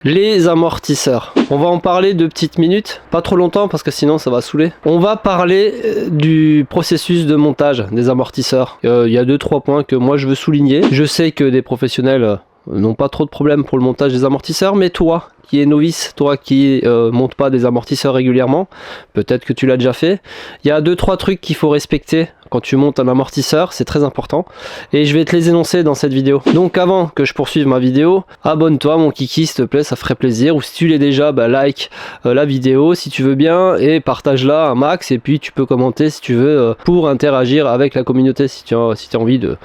Les amortisseurs. On va en parler 2 petites minutes, pas trop longtemps parce que sinon ça va saouler. On va parler du processus de montage des amortisseurs. Il y a 2-3 points que moi je veux souligner. Je sais que des professionnels n'ont pas trop de problèmes pour le montage des amortisseurs, mais toi qui es novice, toi qui monte pas des amortisseurs régulièrement, peut-être que tu l'as déjà fait, il y a 2-3 trucs qu'il faut respecter quand tu montes un amortisseur, c'est très important et je vais te les énoncer dans cette vidéo. Donc avant que je poursuive ma vidéo, abonne-toi mon kiki s'il te plaît, ça ferait plaisir, ou si tu l'es déjà, like la vidéo si tu veux bien et partage-la un max, et puis tu peux commenter si tu veux pour interagir avec la communauté si tu as envie de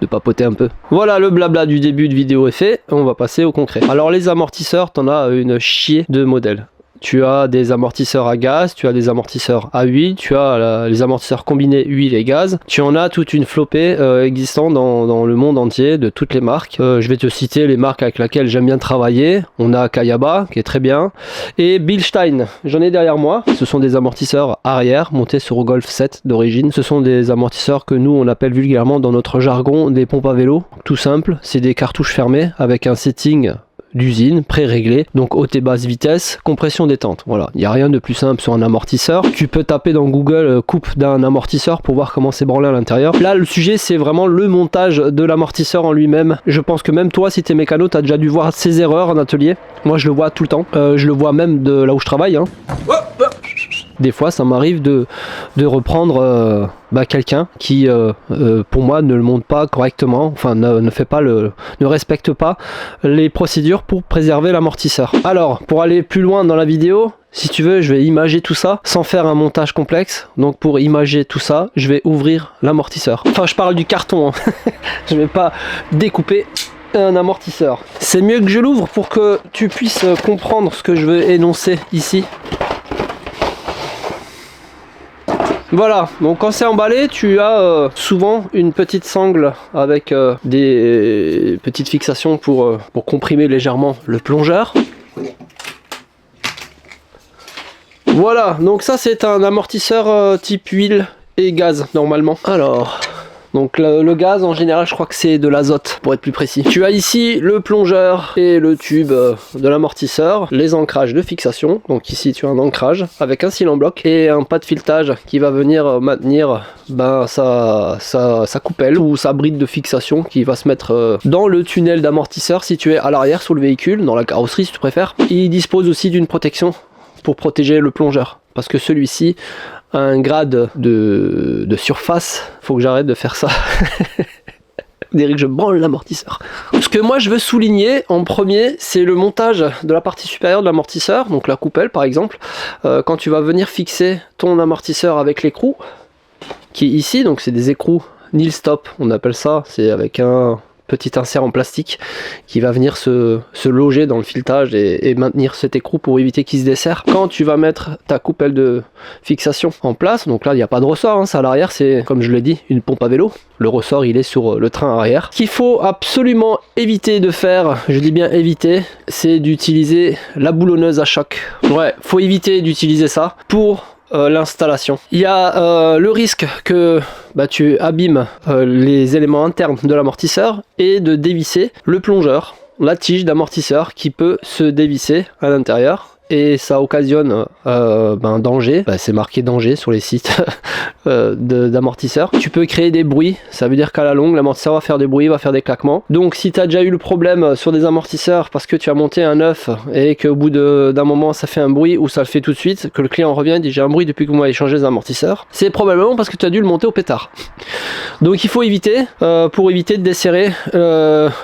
papoter un peu. Voilà, le blabla du début de vidéo est fait, on va passer au concret. Alors les amortisseurs, t'en as une chier de modèles. Tu as des amortisseurs à gaz, tu as des amortisseurs à huile, tu as les amortisseurs combinés huile et gaz. Tu en as toute une flopée existant dans le monde entier de toutes les marques. Je vais te citer les marques avec lesquelles j'aime bien travailler. On a Kayaba qui est très bien et Bilstein. J'en ai derrière moi. Ce sont des amortisseurs arrière montés sur Golf 7 d'origine. Ce sont des amortisseurs que nous on appelle vulgairement dans notre jargon des pompes à vélo. Tout simple, c'est des cartouches fermées avec un setting d'usine pré-réglé, donc haute et basse vitesse, compression détente. Voilà, il n'y a rien de plus simple sur un amortisseur. Tu peux taper dans Google coupe d'un amortisseur pour voir comment c'est branlé à l'intérieur. Là le sujet c'est vraiment le montage de l'amortisseur en lui-même. Je pense que même toi si t'es mécano t'as déjà dû voir ces erreurs en atelier. Moi je le vois tout le temps, je le vois même de là où je travaille hein. Des fois ça m'arrive de reprendre quelqu'un qui pour moi ne le monte pas correctement, enfin ne respecte pas les procédures pour préserver l'amortisseur. Alors pour aller plus loin dans la vidéo, si tu veux je vais imager tout ça sans faire un montage complexe. Donc pour imager tout ça je vais ouvrir l'amortisseur. Enfin je parle du carton hein. Je vais pas découper un amortisseur. C'est mieux que je l'ouvre pour que tu puisses comprendre ce que je veux énoncer ici. Voilà, donc quand c'est emballé, tu as souvent une petite sangle avec des petites fixations pour comprimer légèrement le plongeur. Voilà, donc ça c'est un amortisseur type huile et gaz normalement. Alors, donc le gaz en général je crois que c'est de l'azote pour être plus précis. Tu as ici le plongeur et le tube de l'amortisseur, les ancrages de fixation. Donc ici tu as un ancrage avec un cil en bloc et un pas de filetage qui va venir maintenir sa coupelle ou sa bride de fixation qui va se mettre dans le tunnel d'amortisseur situé à l'arrière sur le véhicule, dans la carrosserie si tu préfères. Il dispose aussi d'une protection pour protéger le plongeur parce que celui-ci a un grade de surface. Faut que j'arrête de faire ça. Derrick, je branle l'amortisseur. Ce que moi je veux souligner en premier, c'est le montage de la partie supérieure de l'amortisseur, donc la coupelle par exemple. Quand tu vas venir fixer ton amortisseur avec l'écrou, qui est ici, donc c'est des écrous nil stop, on appelle ça, c'est avec un petit insert en plastique qui va venir se loger dans le filetage et maintenir cet écrou pour éviter qu'il se desserre. Quand tu vas mettre ta coupelle de fixation en place, donc là il n'y a pas de ressort, hein, ça à l'arrière c'est comme je l'ai dit une pompe à vélo. Le ressort il est sur le train arrière. Ce qu'il faut absolument éviter de faire, je dis bien éviter, c'est d'utiliser la boulonneuse à choc. Ouais, faut éviter d'utiliser ça pour l'installation. Il y a le risque que tu abîmes les éléments internes de l'amortisseur et de dévisser le plongeur, la tige d'amortisseur qui peut se dévisser à l'intérieur. Et ça occasionne danger, c'est marqué danger sur les sites d'amortisseurs. Tu peux créer des bruits, ça veut dire qu'à la longue l'amortisseur va faire des bruits, va faire des claquements. Donc si tu as déjà eu le problème sur des amortisseurs parce que tu as monté un neuf et qu'au bout d'un moment ça fait un bruit ou ça le fait tout de suite, que le client revient et dit j'ai un bruit depuis que vous m'avez changé les amortisseurs, c'est probablement parce que tu as dû le monter au pétard. Donc il faut éviter, pour éviter de desserrer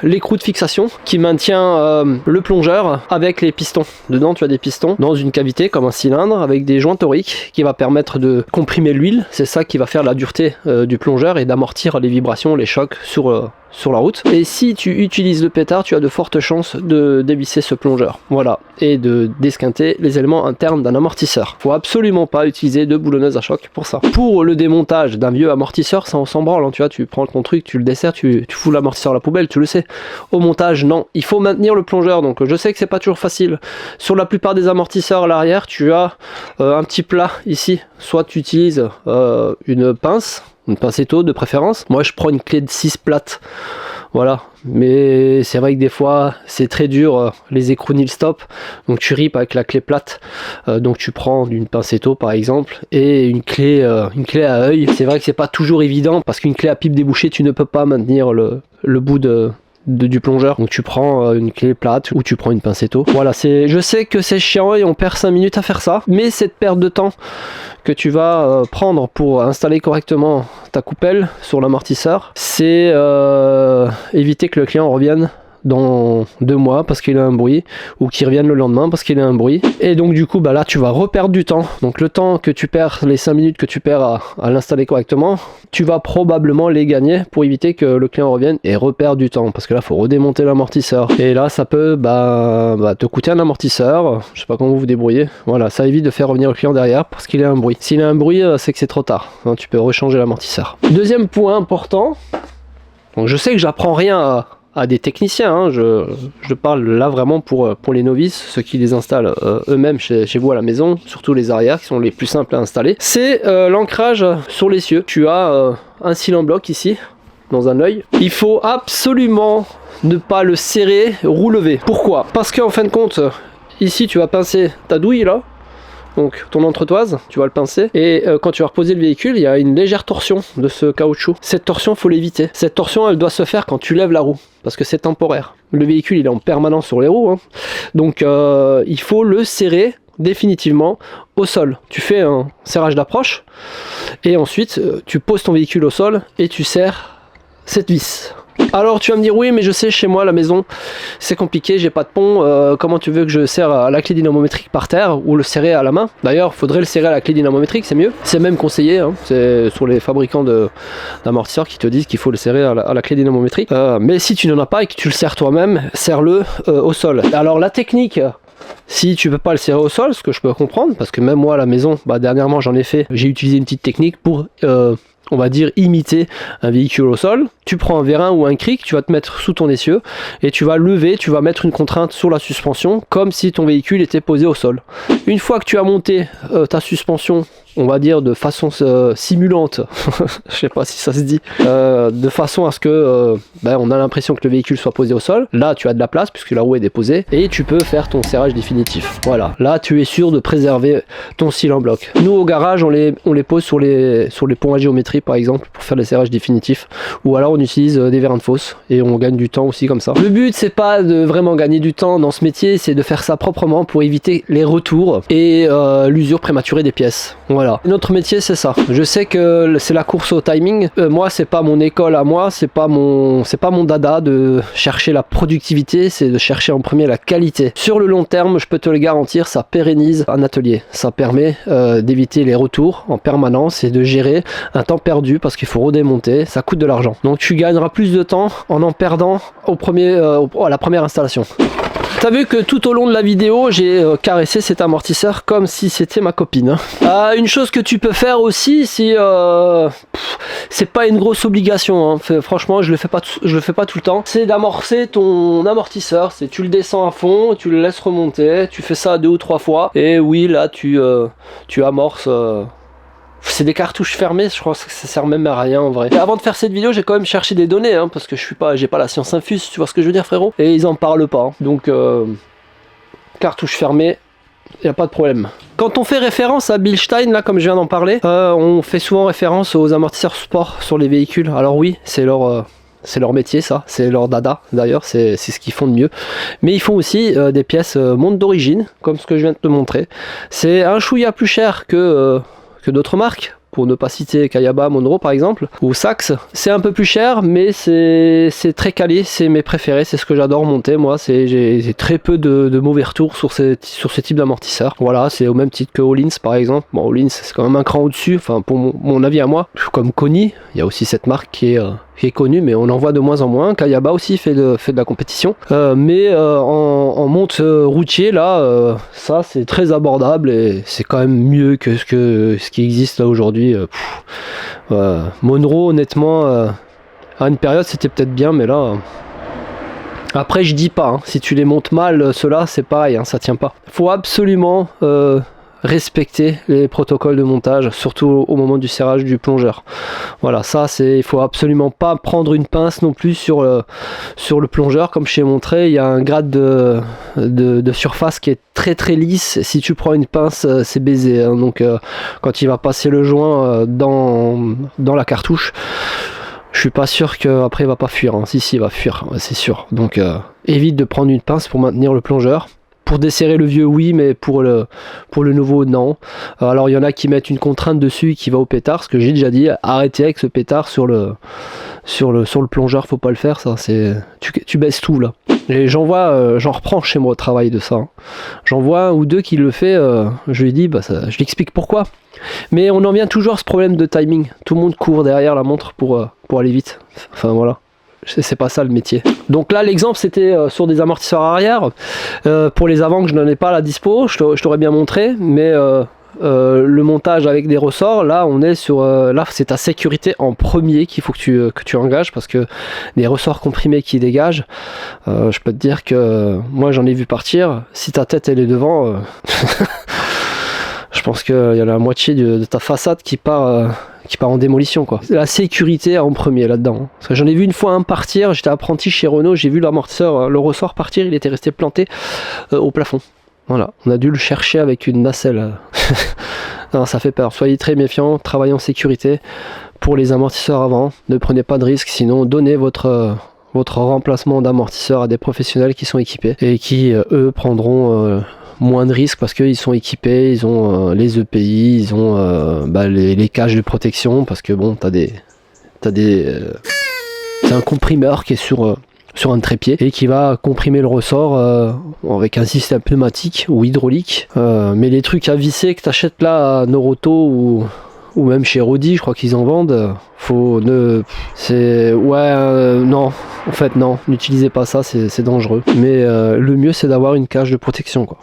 l'écrou de fixation qui maintient le plongeur avec les pistons. Dedans tu as des pistons dans une cavité comme un cylindre avec des joints toriques qui va permettre de comprimer l'huile. C'est ça qui va faire la dureté du plongeur et d'amortir les vibrations, les chocs sur la route. Et si tu utilises le pétard, tu as de fortes chances de dévisser ce plongeur. Voilà, et de desquinter les éléments internes d'un amortisseur. Faut absolument pas utiliser de boulonneuse à choc pour ça. Pour le démontage d'un vieux amortisseur, ça on s'en branle, hein, tu vois, tu prends ton truc, tu le desserres, tu fous l'amortisseur à la poubelle, tu le sais. Au montage, non, il faut maintenir le plongeur. Donc je sais que c'est pas toujours facile. Sur la plupart des amortisseurs à l'arrière, tu as un petit plat ici. Soit tu utilises une pince étau de préférence. Moi je prends une clé de 6 plate. Voilà, mais c'est vrai que des fois c'est très dur, les écrous nil stop, donc tu ripes avec la clé plate, donc tu prends une pincetto par exemple et une clé à œil. C'est vrai que c'est pas toujours évident parce qu'une clé à pipe débouchée tu ne peux pas maintenir le bout du plongeur, donc tu prends une clé plate ou tu prends une pincetto. Voilà, je sais que c'est chiant et on perd 5 minutes à faire ça, mais cette perte de temps que tu vas prendre pour installer correctement ta coupelle sur l'amortisseur, c'est éviter que le client revienne dans 2 mois parce qu'il a un bruit, ou qu'il revienne le lendemain parce qu'il a un bruit, et donc du coup bah là tu vas reperdre du temps. Donc le temps que tu perds, les 5 minutes que tu perds à l'installer correctement, tu vas probablement les gagner pour éviter que le client revienne et repère du temps, parce que là faut redémonter l'amortisseur, et là ça peut te coûter un amortisseur, je sais pas comment vous vous débrouillez. Voilà, ça évite de faire revenir le client derrière parce qu'il a un bruit. S'il a un bruit, c'est que c'est trop tard, hein, tu peux rechanger l'amortisseur. Deuxième point important, donc je sais que j'apprends rien à des techniciens, hein. Je parle là vraiment pour les novices, ceux qui les installent eux-mêmes chez vous à la maison, surtout les arrières qui sont les plus simples à installer. C'est l'ancrage sur l'essieu. Tu as un cil en bloc ici, dans un œil. Il faut absolument ne pas le serrer, roue levé. Pourquoi? Parce qu'en fin de compte, ici tu vas pincer ta douille là, donc ton entretoise, tu vas le pincer, et quand tu vas reposer le véhicule, il y a une légère torsion de ce caoutchouc. Cette torsion, faut l'éviter. Cette torsion, elle doit se faire quand tu lèves la roue, parce que c'est temporaire. Le véhicule, il est en permanence sur les roues, hein. Donc il faut le serrer définitivement au sol. Tu fais un serrage d'approche, et ensuite tu poses ton véhicule au sol, et tu serres cette vis. Alors tu vas me dire oui mais je sais, chez moi à la maison c'est compliqué, j'ai pas de pont, comment tu veux que je serre à la clé dynamométrique par terre ou le serrer à la main? D'ailleurs faudrait le serrer à la clé dynamométrique, c'est mieux, c'est même conseillé, hein. C'est sur les fabricants d'amortisseurs qui te disent qu'il faut le serrer à la clé dynamométrique, mais si tu n'en as pas et que tu le serres toi-même, serre-le au sol. Alors la technique, si tu peux pas le serrer au sol, ce que je peux comprendre, parce que même moi à la maison, dernièrement j'en ai fait, j'ai utilisé une petite technique pour on va dire imiter un véhicule au sol. Tu prends un vérin ou un cric, tu vas te mettre sous ton essieu et tu vas lever, tu vas mettre une contrainte sur la suspension comme si ton véhicule était posé au sol. Une fois que tu as monté ta suspension, on va dire de façon simulante, je sais pas si ça se dit, de façon à ce que on a l'impression que le véhicule soit posé au sol. Là tu as de la place puisque la roue est déposée et tu peux faire ton serrage définitif. Voilà, là tu es sûr de préserver ton cil en bloc. Nous au garage on les pose sur les ponts à géométrie par exemple pour faire les serrages définitifs, ou alors on utilise des vérins de fosse et on gagne du temps aussi comme ça. Le but c'est pas de vraiment gagner du temps dans ce métier, c'est de faire ça proprement pour éviter les retours et l'usure prématurée des pièces. Voilà, notre métier c'est ça. Je sais que c'est la course au timing, moi c'est pas mon école à moi, c'est pas mon dada de chercher la productivité, c'est de chercher en premier la qualité. Sur le long terme, je peux te le garantir, ça pérennise un atelier, ça permet d'éviter les retours en permanence et de gérer un temps perdu parce qu'il faut redémonter, ça coûte de l'argent. Donc tu gagneras plus de temps en perdant à la première installation. T'as vu que tout au long de la vidéo, j'ai caressé cet amortisseur comme si c'était ma copine. Une chose que tu peux faire aussi, si c'est pas une grosse obligation, hein. Franchement, je le fais pas tout le temps, c'est d'amorcer ton amortisseur. C'est tu le descends à fond, tu le laisses remonter, tu fais ça 2 ou 3 fois, et oui, là tu amorces. C'est des cartouches fermées, je crois que ça sert même à rien en vrai. Et avant de faire cette vidéo, j'ai quand même cherché des données, hein, parce que j'ai pas la science infuse, tu vois ce que je veux dire frérot. Et ils en parlent pas, hein. Donc cartouche fermée, y a pas de problème. Quand on fait référence à Bilstein, là comme je viens d'en parler, on fait souvent référence aux amortisseurs sport sur les véhicules. Alors oui, c'est leur métier ça, c'est leur dada d'ailleurs, c'est ce qu'ils font de mieux. Mais ils font aussi des pièces monde d'origine, comme ce que je viens de te montrer. C'est un chouïa plus cher que d'autres marques, pour ne pas citer Kayaba, Monroe par exemple, ou Sachs. C'est un peu plus cher, mais c'est très quali, c'est mes préférés, c'est ce que j'adore monter moi. J'ai très peu de mauvais retours sur ce type d'amortisseur. Voilà, c'est au même titre que Öhlins par exemple. Bon, Öhlins c'est quand même un cran au-dessus, enfin pour mon avis à moi. Comme Koni, il y a aussi cette marque qui est connue, mais on en voit de moins en moins. Kayaba aussi fait de la compétition, mais en monte routier là, ça c'est très abordable et c'est quand même mieux que ce qui existe là aujourd'hui. Monroe honnêtement, à une période c'était peut-être bien, mais là après je dis pas, hein, si tu les montes mal, ceux-là c'est pareil, hein, ça tient pas. Faut absolument respecter les protocoles de montage, surtout au moment du serrage du plongeur. Voilà, ça il faut absolument pas prendre une pince non plus sur le plongeur. Comme je t'ai montré, il y a un grade de surface qui est très lisse. Si tu prends une pince, c'est baisé, hein. Donc quand il va passer le joint dans la cartouche, je suis pas sûr qu'après il va pas fuir, hein. Si il va fuir, c'est sûr. Donc évite de prendre une pince pour maintenir le plongeur. Pour desserrer le vieux, oui, mais pour le nouveau, non. Alors il y en a qui mettent une contrainte dessus qui va au pétard, ce que j'ai déjà dit, arrêtez avec ce pétard sur le plongeur, faut pas le faire, ça. Tu baisses tout là. Et j'en reprends chez moi au travail de ça, hein. J'en vois un ou deux qui le fait, je lui dis, je l'explique pourquoi. Mais on en vient toujours à ce problème de timing. Tout le monde court derrière la montre pour aller vite. Enfin voilà. C'est pas ça le métier. Donc là l'exemple c'était sur des amortisseurs arrière. Pour les avant que je n'en ai pas à la dispo, je t'aurais bien montré, mais le montage avec des ressorts, là on est sur là c'est ta sécurité en premier qu'il faut que tu engages, parce que des ressorts comprimés qui dégagent, je peux te dire que moi j'en ai vu partir. Si ta tête elle est devant, je pense qu'il y a la moitié de ta façade qui part en démolition, quoi. La sécurité en premier là-dedans. Parce que j'en ai vu une fois un partir, j'étais apprenti chez Renault, j'ai vu l'amortisseur, le ressort partir, il était resté planté au plafond. Voilà, on a dû le chercher avec une nacelle. Non, ça fait peur. Soyez très méfiants, travaillez en sécurité. Pour les amortisseurs avant, ne prenez pas de risques, sinon donnez votre remplacement d'amortisseur à des professionnels qui sont équipés et qui, eux, prendront moins de risques parce qu'ils sont équipés, ils ont les EPI, ils ont les cages de protection, parce que bon, c'est un comprimeur qui est sur un trépied et qui va comprimer le ressort avec un système pneumatique ou hydraulique. Mais les trucs à visser que tu achètes là à Noroto ou même chez Rodi, je crois qu'ils en vendent, non, en fait non, n'utilisez pas ça, c'est dangereux. Mais le mieux c'est d'avoir une cage de protection, quoi.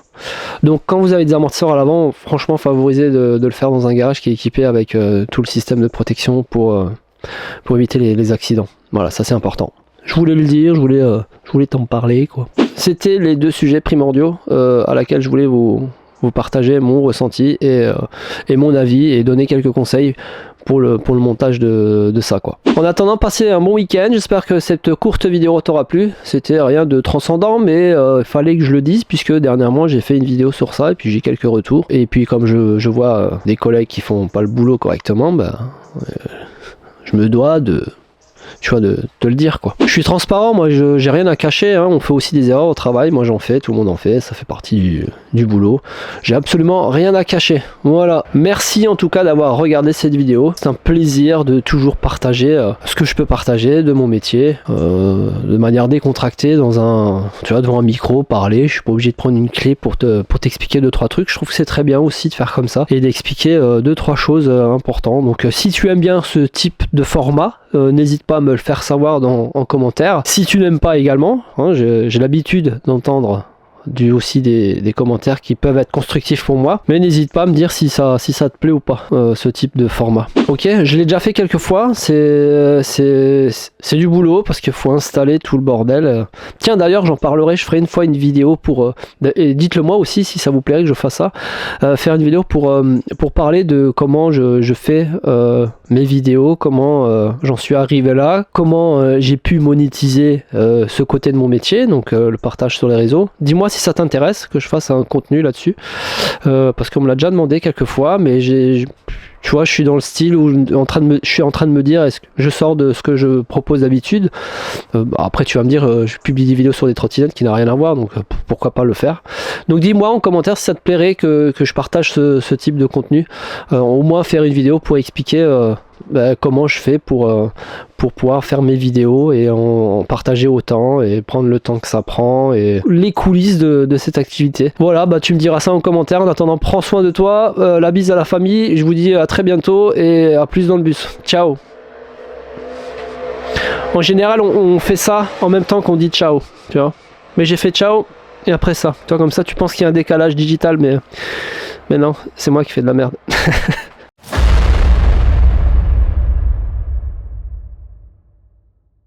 Donc quand vous avez des amortisseurs à l'avant, franchement favorisez de le faire dans un garage qui est équipé avec tout le système de protection pour éviter les accidents. Voilà, ça c'est important. Je voulais le dire, je voulais t'en parler, quoi. C'était les deux sujets primordiaux à laquelle je voulais vous partager mon ressenti et mon avis et donner quelques conseils pour le montage de ça, quoi. En attendant, passez un bon week-end. J'espère que cette courte vidéo t'aura plu. C'était rien de transcendant, mais il fallait que je le dise, puisque dernièrement j'ai fait une vidéo sur ça et puis j'ai quelques retours. Et puis comme je vois des collègues qui font pas le boulot correctement, je me dois de te le dire, quoi. Je suis transparent, moi j'ai rien à cacher, hein. On fait aussi des erreurs au travail, moi j'en fais, tout le monde en fait, ça fait partie du boulot. J'ai absolument rien à cacher. Voilà, merci en tout cas d'avoir regardé cette vidéo. C'est un plaisir de toujours partager ce que je peux partager de mon métier de manière décontractée devant un micro, parler. Je suis pas obligé de prendre une clé pour t'expliquer 2-3 trucs. Je trouve que c'est très bien aussi de faire comme ça et d'expliquer 2-3 choses importantes. Donc si tu aimes bien ce type de format, n'hésite pas à me le faire savoir en commentaire. Si tu n'aimes pas également, hein, j'ai l'habitude d'entendre aussi des commentaires qui peuvent être constructifs pour moi, mais n'hésite pas à me dire si ça te plaît ou pas, ce type de format. Ok, je l'ai déjà fait quelques fois, c'est du boulot parce qu'il faut installer tout le bordel. Tiens, d'ailleurs j'en parlerai, je ferai une fois une vidéo et dites-le moi aussi si ça vous plairait que je fasse ça, faire une vidéo pour parler de comment je fais mes vidéos, comment j'en suis arrivé là, comment j'ai pu monétiser ce côté de mon métier, donc le partage sur les réseaux. Dis-moi si ça t'intéresse que je fasse un contenu là-dessus, parce qu'on me l'a déjà demandé quelques fois, mais tu vois, je suis dans le style où je suis en train de me dire, est-ce que je sors de ce que je propose d'habitude. Après tu vas me dire, je publie des vidéos sur des trottinettes qui n'a rien à voir, donc pourquoi pas le faire. Donc dis-moi en commentaire si ça te plairait que je partage ce type de contenu, au moins faire une vidéo pour expliquer comment je fais pour pouvoir faire mes vidéos et en partager autant et prendre le temps que ça prend et les coulisses de cette activité. Voilà, tu me diras ça en commentaire. En attendant, prends soin de toi, la bise à la famille, je vous dis à très bientôt et à plus dans le bus. Ciao. En général on fait ça en même temps qu'on dit ciao, tu vois, mais j'ai fait ciao et après ça, tu vois, comme ça tu penses qu'il y a un décalage digital, mais non, c'est moi qui fais de la merde.